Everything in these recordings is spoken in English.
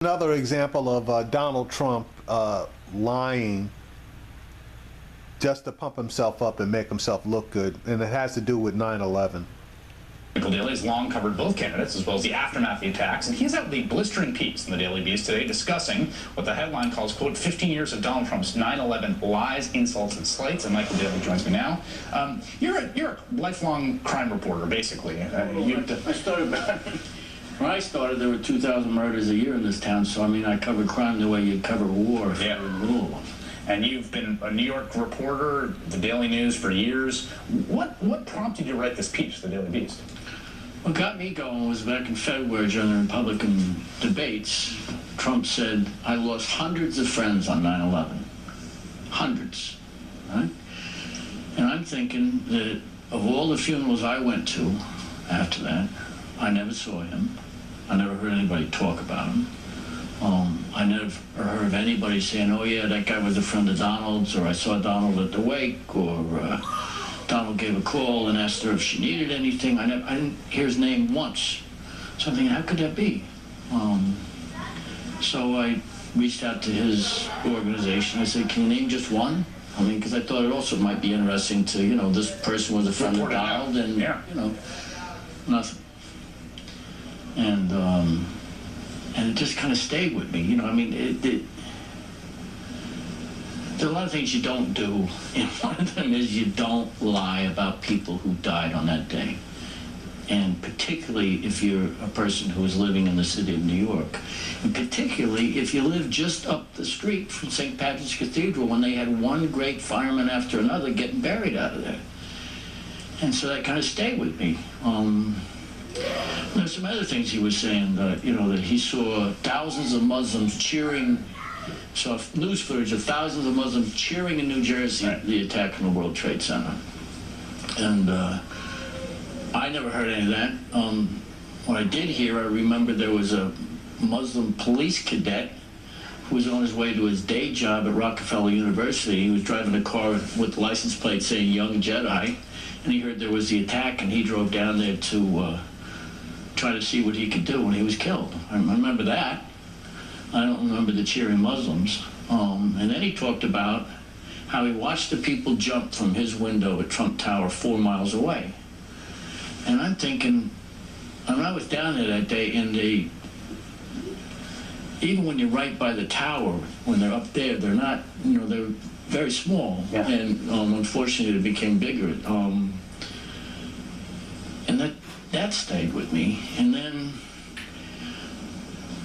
Another example of Donald Trump lying just to pump himself up and make himself look good, and it has to do with 9/11. Michael Daly has long covered both candidates as well as the aftermath of the attacks, and he's out with a blistering piece in the Daily Beast today discussing what the headline calls, quote, 15 years of Donald Trump's 9/11 lies, insults, and slights. And Michael Daly joins me now. You're a lifelong crime reporter, basically. I started back. When I started, there were 2,000 murders a year in this town, so I mean, I covered crime the way you'd cover war for a little one. And you've been a New York reporter, the Daily News, for years. What prompted you to write this piece, the Daily Beast? What got me going was back in February during the Republican debates. Trump said, I lost hundreds of friends on 9/11. Hundreds. Right? And I'm thinking that of all the funerals I went to after that, I never saw him. I never heard anybody talk about him. I never heard of anybody saying, oh yeah, that guy was a friend of Donald's, or I saw Donald at the wake, or Donald gave a call and asked her if she needed anything. I didn't hear his name once. So I'm thinking, how could that be? So I reached out to his organization. I said, can you name just one? I mean, because I thought it also might be interesting to, you know, this person was a friend of Donald, and, you know, nothing. And it just kind of stayed with me, you know. I mean, there are a lot of things you don't do, and one of them is you don't lie about people who died on that day. And particularly if you're a person who is living in the city of New York, and particularly if you live just up the street from St. Patrick's Cathedral when they had one great fireman after another getting buried out of there. And so that kind of stayed with me. There's some other things he was saying, you know, that he saw thousands of Muslims cheering, saw news footage of thousands of Muslims cheering in New Jersey the attack on the World Trade Center. And I never heard any of that. What I did hear, I remember there was a Muslim police cadet who was on his way to his day job at Rockefeller University. He was driving a car with the license plate saying Young Jedi, and he heard there was the attack, and he drove down there to try to see what he could do, and he was killed. I remember that. I don't remember the cheering Muslims. And then he talked about how he watched the people jump from his window at Trump Tower 4 miles away. And I'm thinking, when I was down there that day, and even when you're right by the tower, when they're up there, they're not, you know, they're very small. Yeah. And unfortunately, it became bigger. And that stayed with me. And then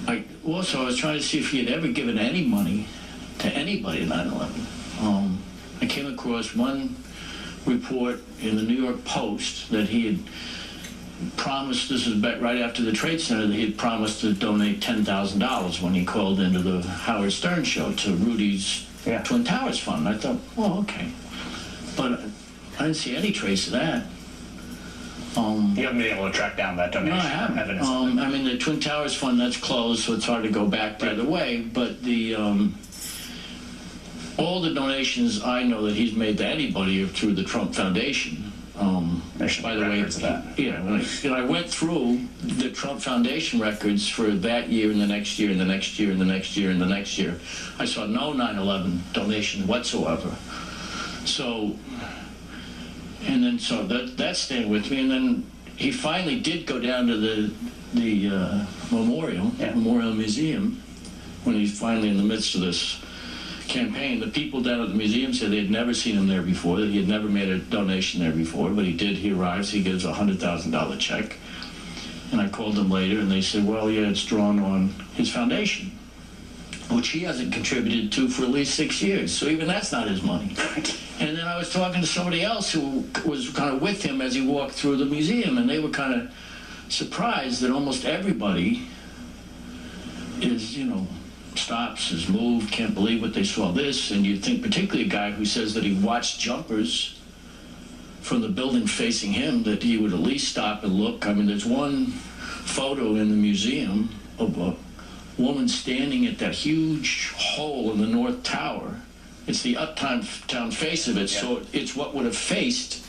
I was trying to see if he had ever given any money to anybody at 9/11. I came across one report in the New York Post that he had promised, this was right after the Trade Center, that he had promised to donate $10,000 when he called into the Howard Stern show to Rudy's Twin Towers Fund. I thought, oh, okay. But I didn't see any trace of that. You haven't been able to track down that donation? No, I haven't. I mean, the Twin Towers Fund, that's closed, so it's hard to go back the other way. But the all the donations I know that he's made to anybody are through the Trump Foundation. By the way, when I went through the Trump Foundation records for that year and the next year and the next year and the next year and the next year, I saw no 9/11 donation whatsoever. So, and then so that stayed with me. And then he finally did go down to the Memorial Museum when he's finally in the midst of this campaign. The people down at the museum said they had never seen him there before, that he had never made a donation there before, but he did. He arrives, he gives a $100,000 check. And I called them later, and they said, well, yeah, it's drawn on his foundation, which he hasn't contributed to for at least 6 years. So even that's not his money. And then I was talking to somebody else who was kind of with him as he walked through the museum, and they were kind of surprised that almost everybody is, you know, stops, is moved, can't believe what they saw this. And you'd think particularly a guy who says that he watched jumpers from the building facing him, that he would at least stop and look. I mean, there's one photo in the museum of a woman standing at that huge hole in the North Tower. It's the uptown face of it, so it's what would have faced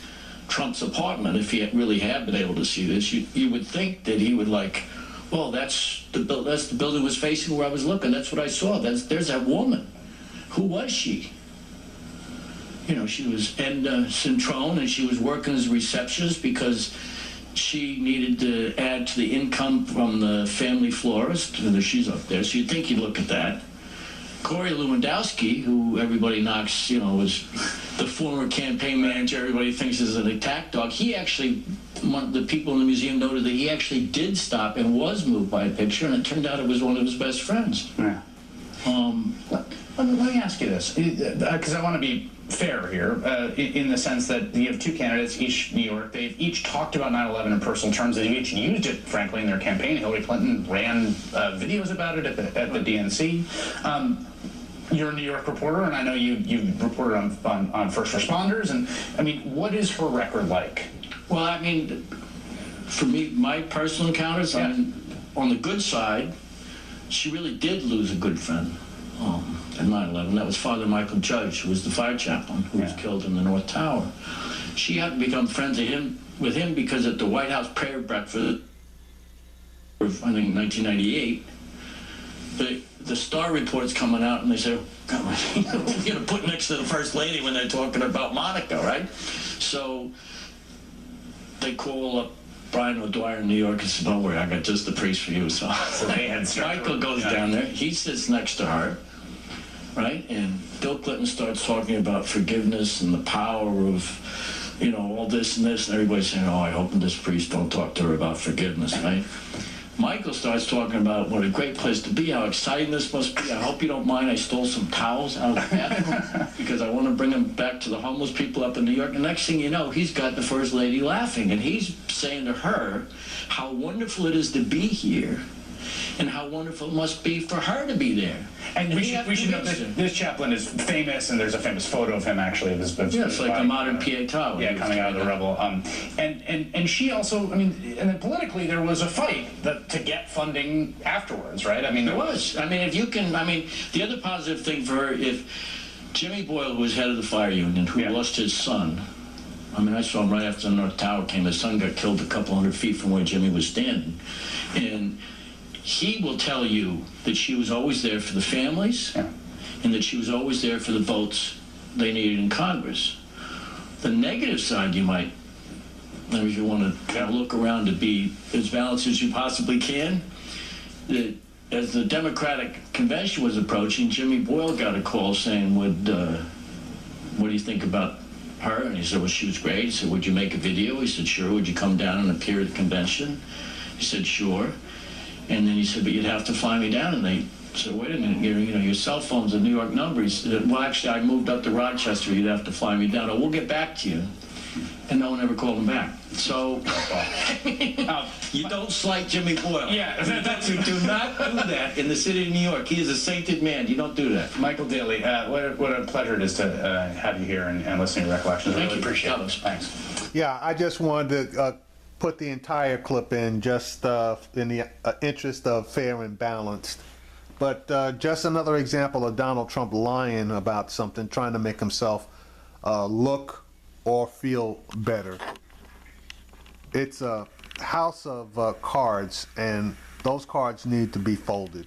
Trump's apartment if he really had been able to see this. You would think that he would, like, Well, that's the building was facing where I was looking. That's what I saw. There's that woman. Who was she? You know, she was in Centrone, and she was working as a receptionist because she needed to add to the income from the family florist. And she's up there, so you'd think you'd look at that. Corey Lewandowski, who everybody knocks, you know, was the former campaign manager, everybody thinks is an attack dog. He actually, the people in the museum noted that he actually did stop and was moved by a picture, and it turned out it was one of his best friends. Yeah. Let me ask you this, because I want to be fair here, in the sense that you have two candidates, each New York. They've each talked about 9/11 in personal terms. They've each used it, frankly, in their campaign. Hillary Clinton ran videos about it at the DNC. You're a New York reporter, and I know you reported on first responders. And I mean, what is her record like? Well, I mean, for me, my personal encounters, Yeah. on the good side, she really did lose a good friend. In 9/11. That was Father Michael Judge, who was the fire chaplain who was killed in the North Tower. She had to become friends with him because at the White House prayer breakfast, I think 1998, the Star report's coming out and they say, "Come on, you're going to put next to the First Lady when they're talking about Monica, right?" So they call up Brian O'Dwyer in New York and says, "Don't worry, I got just the priest for you." So they had Michael goes down there. He sits next to her, right? And Bill Clinton starts talking about forgiveness and the power of, you know, all this and this. And everybody's saying, "Oh, I hope this priest don't talk to her about forgiveness," right? Michael starts talking about what a great place to be, how exciting this must be. I hope you don't mind I stole some towels out of the bathroom because I want to bring them back to the homeless people up in New York. And next thing you know, he's got the First Lady laughing, and he's saying to her how wonderful it is to be here and how wonderful it must be for her to be there. And we should know this chaplain is famous, and there's a famous photo of him actually. Yes, like the modern Pietà. Yeah, coming out of the rubble. And she also, I mean, and then politically there was a fight to get funding afterwards, right? I mean, There was. I mean, if you can, I mean, the other positive thing for her, if Jimmy Boyle, who was head of the fire union, who lost his son, I mean, I saw him right after the North Tower came. His son got killed a couple hundred feet from where Jimmy was standing. And he will tell you that she was always there for the families and that she was always there for the votes they needed in Congress. The negative side, you might, if you want to kind of look around to be as balanced as you possibly can, that as the Democratic convention was approaching, Jimmy Boyle got a call saying, what do you think about her? And he said, well, she was great. He said, would you make a video? He said, sure. Would you come down and appear at the convention? He said, sure. And then he said, but you'd have to fly me down. And they said, wait a minute, your cell phone's a New York number. He said, well, actually, I moved up to Rochester. You'd have to fly me down. Oh, we'll get back to you. And no one ever called him back. So you don't slight Jimmy Boyle. Yeah, you do not do that in the city of New York. He is a sainted man. You don't do that. Michael Daly, what a pleasure it is to have you here and listen to your recollections. I really appreciate it. Thanks. Yeah, I just wanted to put the entire clip in just in the interest of fair and balanced. But just another example of Donald Trump lying about something, trying to make himself look or feel better. It's a house of cards, and those cards need to be folded.